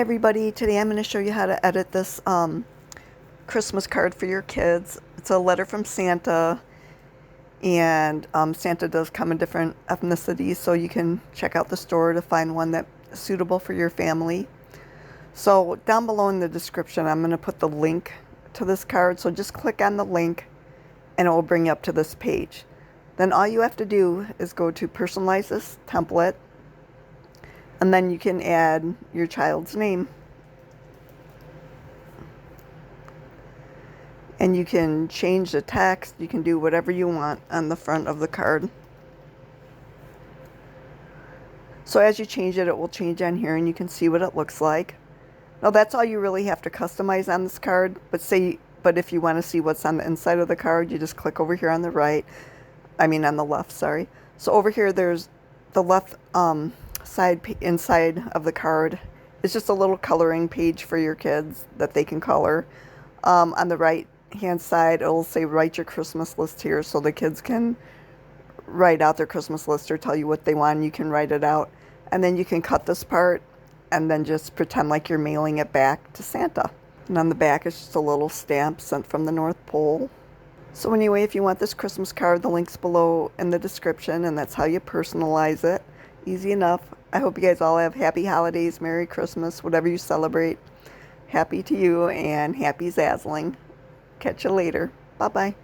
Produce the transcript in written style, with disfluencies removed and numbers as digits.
everybody, today I'm going to show you how to edit this Christmas card for your kids. It's a letter from Santa, and Santa does come in different ethnicities, so you can check out the store to find one that's suitable for your family. So down below in the description I'm going to put the link to this card, so just click on the link and it will bring you up to this page. Then all you have to do is go to personalize this template, and then you can add your child's name. And you can change the text. You can do whatever you want on the front of the card. So as you change it, it will change on here and you can see what it looks like. Now that's all you really have to customize on this card. But if you want to see what's on the inside of the card, you just click over here on the on the left, sorry. So over here there's the left inside of the card is just a little coloring page for your kids that they can color. On the right hand side it'll say write your Christmas list here, so the kids can write out their Christmas list or tell you what they want and you can write it out. And then you can cut this part and then just pretend like you're mailing it back to Santa. And on the back is just a little stamp sent from the North Pole. So anyway, if you want this Christmas card, the link's below in the description, and that's how you personalize it. Easy enough. I hope you guys all have happy holidays, Merry Christmas, whatever you celebrate. Happy to you and happy Zazzling. Catch you later. Bye-bye.